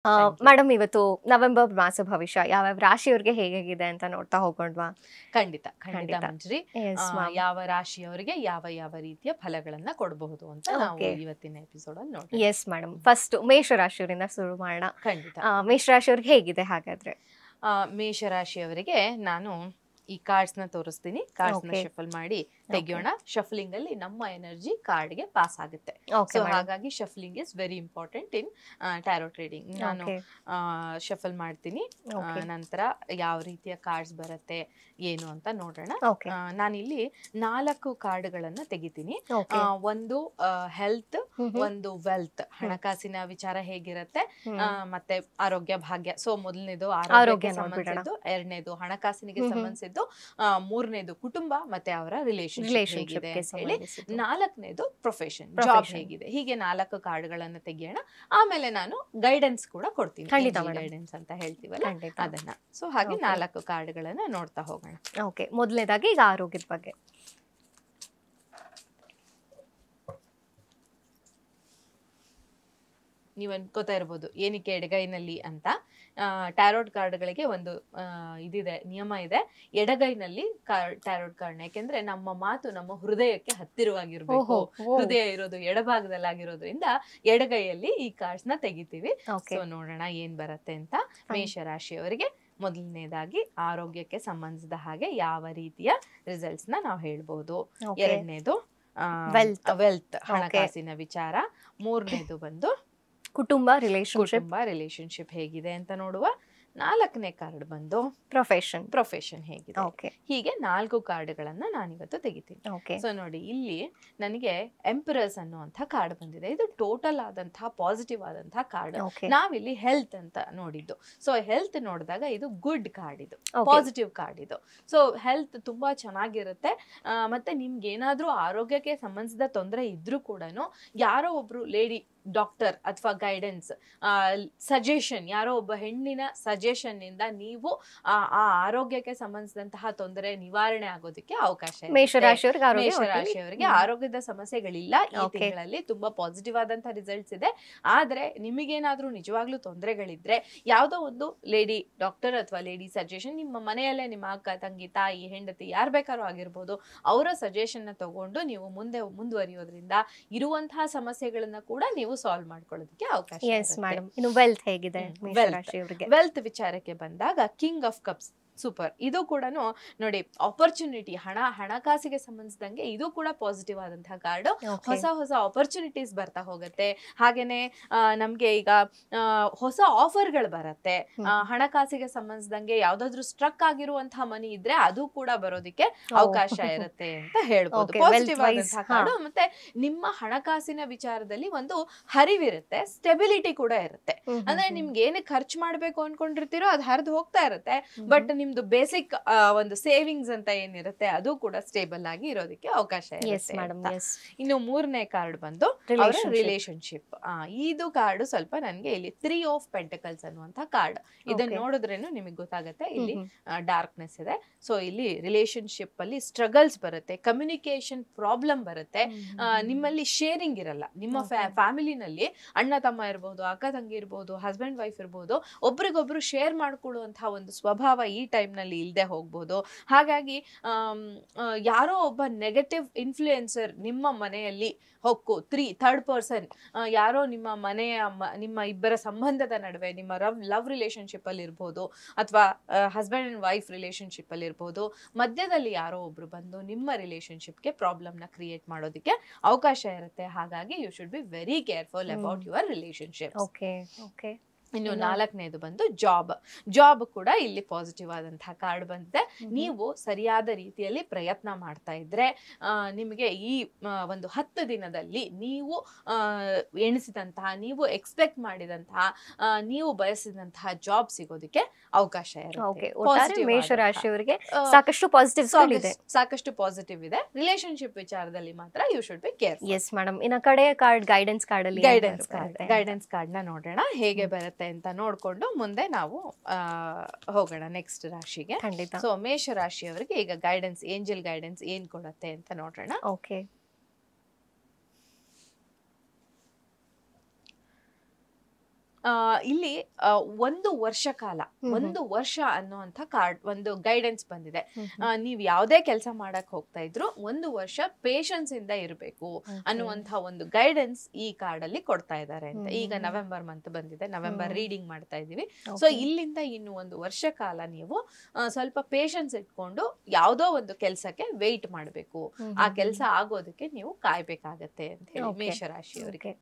Thank you. Madam ಇವತ್ತು November ಮಾಸ ಭವಿಷ್ಯ ಯಾವ್ಯಾವ ರಾಶಿಯವರಿಗೆ ಹೇಗಿದೆ ಅಂತ ನೋಡ್ತಾ ಹೋಗೋಣವಾ? ಖಂಡಿತ ಖಂಡಿತ. ಮಂಜ್ರಿ. Yes ma'am. ಯಾವ ರಾಶಿಯವರಿಗೆ ಯಾವ ಯಾವ ರೀತಿಯ ಫಲಗಳನ್ನ ಕೊಡಬಹುದು ಅಂತ ನಾವು Okay. ಇವತ್ತಿನ ಎಪಿಸೋಡ್ ಅಲ್ಲಿ ನೋಡಿ. ಎಸ್ ಮೇಡಮ್, ಫಸ್ಟ್ ಮೇಷ ರಾಶಿಯವರಿಂದ ಶುರು ಮಾಡೋಣ. ಖಂಡಿತ. ಮೇಷ ರಾಶಿಯವ್ರಿಗೆ ಹೇಗಿದೆ ಹಾಗಾದ್ರೆ? ಮೇಷರಾಶಿಯವರಿಗೆ ನಾನು ಈ ಕಾರ್ಡ್ಸ್ ನ ತೋರಿಸ್ತೀನಿ. ಕಾರ್ಡ್ಸ್ ನ Okay. ಶಫಲ್ ಮಾಡಿ ತೆಗಿಯೋಣ. ಶಫಲಿಂಗ್ ಅಲ್ಲಿ ನಮ್ಮ ಎನರ್ಜಿ ಕಾರ್ಡ್ ಗೆ ಪಾಸ್ ಆಗುತ್ತೆ. Okay so madam. ಹಾಗಾಗಿ shuffling is very important in tarot trading. ನಾನು ಓಕೆ ಶಫಲ್ ಮಾಡ್ತೀನಿ. Okay. ನಂತರ ಯಾವ ರೀತಿಯ ಕಾರ್ಡ್ಸ್ ಬರುತ್ತೆ ಏನು ಅಂತ ನೋಡೋಣ. ಓಕೆ ನಾನಿಲ್ಲಿ 4 ಕಾರ್ಡ್ಗಳನ್ನ ತೆಗಿತೀನಿ. ಓಕೆ ಒಂದು ಹೆಲ್ತ್, ಒಂದು ವೆಲ್ತ್, ಹಣಕಾಸಿನ ವಿಚಾರ ಹೇಗಿರುತ್ತೆ, ಮತ್ತೆ ಆರೋಗ್ಯ ಭಾಗ್ಯ. ಸೊ ಮೊದಲನೇದು ಆರೋಗ್ಯಕ್ಕೆ ಆರೋಗ್ಯ ನೋಡ್ಬಿಡೋಣ. ಸಂಬಂಧಿಸಿದ್ದು, ಎರಡನೇದು ಹಣಕಾಸಿನಿಗೆ ಸಂಬಂಧಿಸಿದ್ದು, ಮೂರನೇದು ಕುಟುಂಬ ಮತ್ತೆ ಅವರ ರಿಲೇಶನ್ಶಿಪ್ ರಿಲೇಶನ್ಶಿಪ್ ಹೇಗಿದೆ ಗೆ ಅಂತ ಹೇಳಿ, ಸಂಬಂಧಿಸಿದ್ದು. ನಾಲ್ಕನೇದು ಪ್ರೊಫೆಷನ್, ಜಾಬ್ Profession. ಹೇಗಿದೆ. ಹೀಗೆ 4 ಕಾರ್ಡ್ಗಳನ್ನ ತೆಗಿಯೋಣ. ಆಮೇಲೆ ನಾನು ಗೈಡೆನ್ಸ್ ಕೂಡ ಕೊಡ್ತೀನಿ. ಖಂಡಿತ madam. ಗೈಡೆನ್ಸ್ ಅಂತ ಹೇಳ್ತೀವಲ್ಲ ಖಂಡಿತ. ಅದನ್ನ. ಸೊ ಹಾಗೆ Okay. 4 ಕಾರ್ಡ್ಗಳನ್ನ ನೋಡ್ತಾ ಹೋಗೋಣ. ಓಕೆ, ಮೊದಲನೇದಾಗಿ ಈಗ ಆರೋಗ್ಯದ ಬಗ್ಗೆ. ನೀವು ಅನ್ಕೋತಾ ಇರ್ಬೋದು ಏನಕ್ಕೆ ಎಡಗೈನಲ್ಲಿ ಅಂತ. ಟ್ಯಾರೋಟ್ ಕಾರ್ಡ್ಗಳಿಗೆ ಒಂದು ಇದಿದೆ, ನಿಯಮ ಇದೆ. ಎಡಗೈನಲ್ಲಿ ಟ್ಯಾರೋಟ್ ಕಾರ್ಡ್, ಯಾಕೆಂದ್ರೆ ನಮ್ಮ ಮಾತು ನಮ್ಮ ಹೃದಯಕ್ಕೆ ಹತ್ತಿರವಾಗಿರ್ಬೇಕು. ಹೃದಯ ಇರೋದು ಎಡಭಾಗದಲ್ಲಾಗಿರೋದ್ರಿಂದ ಎಡಗೈಯಲ್ಲಿ ಈ ಕಾರ್ಡ್ಸ್ ನ ತೆಗಿತೀವಿ. ಓಕೆ ಸೊ ನೋಡೋಣ ಏನ್ ಬರುತ್ತೆ ಅಂತ. ಮೇಷರಾಶಿಯವರಿಗೆ ಮೊದಲನೇದಾಗಿ ಆರೋಗ್ಯಕ್ಕೆ ಸಂಬಂಧಿಸಿದ ಹಾಗೆ ಯಾವ ರೀತಿಯ ರಿಸಲ್ಟ್ಸ್ ನ ನಾವು ಹೇಳ್ಬೋದು. Okay. ಎರಡನೇದು Wealth. ವೆಲ್ತ್, ಹಣಕಾಸಿನ ವಿಚಾರ. ಮೂರನೇದು ಬಂದು ಕುಟುಂಬ ರಿಲೇಶನ್ಶಿಪ್, ಕುಟುಂಬ ರಿಲೇಶನ್ಶಿಪ್ ಹೇಗಿದೆ ಅಂತ ನೋಡುವ. 4ನೇ ಕಾರ್ಡ್ ಬಂದು ಪ್ರೊಫೆಷನ್. ಪ್ರೊಫೆಷನ್ ಹೇಗಿದೆ. ಓಕೆ ಹೀಗೆ 4 ಕಾರ್ಡ್ಗಳನ್ನ ನಾನಿವತ್ತು ತೆಗಿತೀನಿ. ಓಕೆ ಸೊ ನೋಡಿ, ಇಲ್ಲಿ ನನಗೆ ಎಂಪರರ್ಸ್ ಅನ್ನುವಂಥ ಕಾರ್ಡ್ ಬಂದಿದೆ. ಇದು ಟೋಟಲ್ ಆದಂತಹ ಪಾಸಿಟಿವ್ ಆದಂತಹ ಕಾರ್ಡ್. ಓಕೆ ನಾವಿಲ್ಲಿ ಹೆಲ್ತ್ ಅಂತ ನೋಡಿದ್ದು. ಸೊ ಹೆಲ್ತ್ ನೋಡಿದಾಗ ಇದು ಗುಡ್ ಕಾರ್ಡ್, ಇದು Okay. ಪಾಸಿಟಿವ್ ಕಾರ್ಡ್ ಇದು. ಸೊ ಹೆಲ್ತ್ ತುಂಬಾ ಚೆನ್ನಾಗಿರುತ್ತೆ. ಮತ್ತೆ ನಿಮ್ಗೆ ಏನಾದ್ರೂ ಆರೋಗ್ಯಕ್ಕೆ ಸಂಬಂಧಿಸಿದ ತೊಂದರೆ ಇದ್ರೂ ಕೂಡ ಯಾರೋ ಒಬ್ರು ಲೇಡಿ ಡಾಕ್ಟರ್ ಅಥವಾ ಗೈಡೆನ್ಸ್, ಸಜೆಷನ್, ಯಾರೋ ಒಬ್ಬ ಹೆಣ್ಣಿನ ಸಜೆಷನ್ ಇಂದ ನೀವು ಆ ಆರೋಗ್ಯಕ್ಕೆ ಸಂಬಂಧಿಸಿದಂತಹ ತೊಂದರೆ ನಿವಾರಣೆ ಆಗೋದಕ್ಕೆ ಅವಕಾಶ ಇರುತ್ತೆ. ಮೇಷರಾಶಿಯವ್ರಿಗೆ ಆರೋಗ್ಯ ಮೇಷರಾಶಿಯವರಿಗೆ ಆರೋಗ್ಯದ ಸಮಸ್ಯೆಗಳಿಲ್ಲ ಈ Okay. ತಿಂಗಳಲ್ಲಿ. ತುಂಬಾ ಪಾಸಿಟಿವ್ ಆದಂತಹ ರಿಸಲ್ಟ್ಸ್ ಇದೆ. ಆದ್ರೆ ನಿಮಗೇನಾದ್ರೂ ನಿಜವಾಗ್ಲೂ ತೊಂದರೆಗಳಿದ್ರೆ ಯಾವ್ದೋ ಒಂದು ಲೇಡಿ ಡಾಕ್ಟರ್ ಅಥವಾ ಲೇಡಿ ಸಜೆಷನ್, ನಿಮ್ಮ ಮನೆಯಲ್ಲೇ ನಿಮ್ಮ ಅಕ್ಕ, ತಂಗಿ, ತಾಯಿ, ಹೆಂಡತಿ ಯಾರು ಬೇಕಾದ್ರೂ ಆಗಿರ್ಬೋದು, ಅವರ ಸಜೆಷನ್ ನ ತಗೊಂಡು ನೀವು ಮುಂದುವರಿಯೋದ್ರಿಂದ ಇರುವಂತಹ ಸಮಸ್ಯೆಗಳನ್ನ ಕೂಡ ನೀವು ಸಾಲ್ವ್ ಮಾಡ್ಕೊಳ್ಳೋದಕ್ಕೆ ಅವಕಾಶ ಎಸ್ ಇರುತ್ತೆ. ಮೇಡಮ್. ಇನ್ನು ವೆಲ್ತ್ ಹೇಗಿದೆ Wealth. ಮೇಷರಾಶಿಯವರಿಗೆ? ವೆಲ್ತ್ ವಿಚಾರಕ್ಕೆ ಬಂದಾಗ ಕಿಂಗ್ ಆಫ್ ಕಪ್ಸ್ ಸೂಪರ್. ಇದು ಕೂಡ ನೋಡಿ ಆಪರ್ಚುನಿಟಿ, ಹಣಕಾಸಿಗೆ ಸಂಬಂಧಿಸಿದಂಗೆ ಇದು ಕೂಡ ಪಾಸಿಟಿವ್ ಆದಂತಹ ಕಾರ್ಡ್. Okay. ಹೊಸ ಆಪರ್ಚುನಿಟೀಸ್ ಬರ್ತಾ ಹೋಗುತ್ತೆ. ಹಾಗೇನೆ ನಮ್ಗೆ ಈಗ ಹೊಸ ಆಫರ್ಗಳು ಬರುತ್ತೆ. ಹಣಕಾಸಿಗೆ ಸಂಬಂಧಿಸಿದಂಗೆ ಯಾವ್ದಾದ್ರು ಸ್ಟ್ರಕ್ ಆಗಿರುವಂತಹ ಮನಿ ಇದ್ರೆ ಅದು ಕೂಡ ಬರೋದಕ್ಕೆ ಅವಕಾಶ ಇರುತ್ತೆ ಅಂತ ಹೇಳ್ಬೋದು. Okay, ಪಾಸಿಟಿವ್ wealth wise, ಆದಂತಹ ಕಾರ್ಡ್. ಮತ್ತೆ ನಿಮ್ಮ ಹಣಕಾಸಿನ ವಿಚಾರದಲ್ಲಿ ಒಂದು ಹರಿವಿರುತ್ತೆ, ಸ್ಟೆಬಿಲಿಟಿ ಕೂಡ ಇರುತ್ತೆ. ಅಂದ್ರೆ ನಿಮ್ಗೆ ಏನೇ ಖರ್ಚು ಮಾಡ್ಬೇಕು ಅನ್ಕೊಂಡಿರ್ತೀರೋ ಅದು ಹರಿದು ಹೋಗ್ತಾ ಇರುತ್ತೆ. ಬಟ್ ನಿಮ್ದು ಬೇಸಿಕ್ ಒಂದು ಸೇವಿಂಗ್ಸ್ ಅಂತ ಏನಿರುತ್ತೆ ಅದು ಕೂಡ ಸ್ಟೇಬಲ್ ಆಗಿ ಇರೋದಕ್ಕೆ ಅವಕಾಶ ಎಸ್ ಇರುತ್ತೆ ಮೇಡಮ್. ಅಂತ. ಎಸ್ ಇನ್ನು 3ನೇ ಕಾರ್ಡ್ ಬಂದು Relationship. ರಿಲೇಶನ್ಶಿಪ್. ಇದು ಕಾರ್ಡ್ ಸ್ವಲ್ಪ ನನ್ಗೆ ಇಲ್ಲಿ 3 ಆಫ್ ಪೆಂಟಕಲ್ಸ್ ಅನ್ನುವಂತ ಕಾರ್ಡ್. ಇದನ್ನ Okay. ನೋಡಿದ್ರೇನು ನಿಮಗೆ ಗೊತ್ತಾಗುತ್ತೆ ಇಲ್ಲಿ ಡಾರ್ಕ್ನೆಸ್ ಇದೆ. ಸೊ ಇಲ್ಲಿ ರಿಲೇಶನ್ಶಿಪ್ ಅಲ್ಲಿ ಸ್ಟ್ರಗಲ್ಸ್ ಬರುತ್ತೆ, ಕಮ್ಯುನಿಕೇಶನ್ ಪ್ರಾಬ್ಲಮ್ ಬರುತ್ತೆ. ನಿಮ್ಮಲ್ಲಿ ಶೇರಿಂಗ್ ಇರಲ್ಲ. ನಿಮ್ಮ ಫ್ಯಾಮಿಲಿನಲ್ಲಿ ಅಣ್ಣ ತಮ್ಮ ಇರ್ಬೋದು, ಅಕ್ಕ ತಂಗಿ ಇರ್ಬೋದು, ಹಸ್ಬೆಂಡ್ ವೈಫ್ ಇರ್ಬೋದು, ಒಬ್ರಿಗೊಬ್ರು ಶೇರ್ ಮಾಡ್ಕೊಳ್ಳುವಂತಹ ಒಂದು ಸ್ವಭಾವ ಈ ಟೈಮ್ ನಲ್ಲಿ ಇಲ್ಲದೆ ಹೋಗ್ಬೋದು. ಹಾಗಾಗಿ ಯಾರೋ ಒಬ್ಬ ನೆಗೆಟಿವ್ ಇನ್ಫ್ಲೂಯೆನ್ಸರ್ ನಿಮ್ಮ ಮನೆಯಲ್ಲಿ ಹೊಕ್ಕು, ಥರ್ಡ್ ಪರ್ಸನ್ ಯಾರೋ ನಿಮ್ಮ ಮನೆಯ ನಿಮ್ಮ ಇಬ್ಬರ ಸಂಬಂಧದ ನಡುವೆ, ನಿಮ್ಮ ಲವ್ ರಿಲೇಶನ್ಶಿಪ್ ಅಲ್ಲಿ ಇರ್ಬೋದು ಅಥವಾ ಹಸ್ಬೆಂಡ್ ಅಂಡ್ ವೈಫ್ ರಿಲೇಶನ್ಶಿಪ್ ಅಲ್ಲಿ ಇರ್ಬೋದು, ಮಧ್ಯದಲ್ಲಿ ಯಾರೋ ಒಬ್ರು ಬಂದು ನಿಮ್ಮ ರಿಲೇಶನ್ಶಿಪ್ಗೆ ಪ್ರಾಬ್ಲಮ್ ನ ಕ್ರಿಯೇಟ್ ಮಾಡೋದಕ್ಕೆ ಅವಕಾಶ ಇರುತ್ತೆ. ಹಾಗಾಗಿ you should be very careful about your relationship. Okay okay. ಇನ್ನು 4ನೇದು ಬಂದು ಜಾಬ್ ಕೂಡ ಇಲ್ಲಿ ಪಾಸಿಟಿವ್ ಆದಂತಹ ಕಾರ್ಡ್ ಬಂದಿದೆ. ನೀವು ಸರಿಯಾದ ರೀತಿಯಲ್ಲಿ ಪ್ರಯತ್ನ ಮಾಡ್ತಾ ಇದ್ರೆ ನಿಮಗೆ ಈ ಒಂದು 10 ದಿನದಲ್ಲಿ ನೀವು ಎಣಿಸಿದಂತಹ, ನೀವು ಎಕ್ಸ್ಪೆಕ್ಟ್ ಮಾಡಿದಂತಹ, ನೀವು ಬಯಸಿದಂತಹ ಜಾಬ್ ಸಿಗೋದಕ್ಕೆ ಅವಕಾಶ ಓಕೆ. ಇರುತ್ತೆ. ಒಟ್ಟಾರೆ ಮೇಷರಾಶಿಯವರಿಗೆ ಸಾಕಷ್ಟು ಪಾಸಿಟಿವ್ಸ್ ಇದೆ. ಸಾಕಷ್ಟು ಪಾಸಿಟಿವ್ ಇದೆ. ರಿಲೇಶನ್ಶಿಪ್ ವಿಚಾರದಲ್ಲಿ ಮಾತ್ರ you should be careful. Yes madam. ಇನ್ನ ಕಡೆ ಕಾರ್ಡ್ ಗೈಡೆನ್ಸ್ ಕಾರ್ಡ್ ಅಲ್ಲಿ ಗೈಡೆನ್ಸ್ ಕಾರ್ಡ್ ನ ನೋಡೋಣ ಹೇಗೆ ಬರುತ್ತೆ ಅಂತ ನೋಡ್ಕೊಂಡು ಮುಂದೆ ನಾವು ಹೋಗೋಣ ನೆಕ್ಸ್ಟ್ ರಾಶಿಗೆ. ಖಂಡಿತ. ಸೊ ಮೇಷ ರಾಶಿಯವರಿಗೆ ಈಗ ಗೈಡೆನ್ಸ್, ಏಂಜಲ್ ಗೈಡೆನ್ಸ್ ಏನ್ ಕೊಡುತ್ತೆ ಅಂತ ನೋಡೋಣ. ಓಕೆ. ಇಲ್ಲಿ ಒಂದು ವರ್ಷ ಕಾಲ, ಒಂದು ವರ್ಷ ಅನ್ನುವಂಥ ಕಾರ್ಡ್ ಒಂದು ಗೈಡೆನ್ಸ್ ಬಂದಿದೆ. ನೀವ್ ಯಾವ್ದೇ ಕೆಲಸ ಮಾಡಕ್ ಹೋಗ್ತಾ ಇದ್ರು ಒಂದು ವರ್ಷ ಪೇಶನ್ಸ್ ಇಂದ ಇರಬೇಕು ಅನ್ನುವಂಥ ಒಂದು ಗೈಡೆನ್ಸ್ ಈ ಕಾರ್ಡ್ ಅಲ್ಲಿ ಕೊಡ್ತಾ ಇದ್ದಾರೆ ಅಂತ. ಈಗ ನವೆಂಬರ್ ಮಂತ್ ಬಂದಿದೆ, ನವೆಂಬರ್ ರೀಡಿಂಗ್ ಮಾಡ್ತಾ ಇದೀವಿ. ಸೊ ಇಲ್ಲಿಂದ ಇನ್ನು ಒಂದು ವರ್ಷ ಕಾಲ ನೀವು ಸ್ವಲ್ಪ ಪೇಶನ್ಸ್ ಇಟ್ಕೊಂಡು ಯಾವ್ದೋ ಒಂದು ಕೆಲ್ಸಕ್ಕೆ ವೇಟ್ ಮಾಡ್ಬೇಕು, ಆ ಕೆಲ್ಸ ಆಗೋದಕ್ಕೆ ನೀವು ಕಾಯ್ಬೇಕಾಗತ್ತೆ ಅಂತ ಹೇಳಿ ಮೇಷರಾಶಿಯವರಿಗೆ.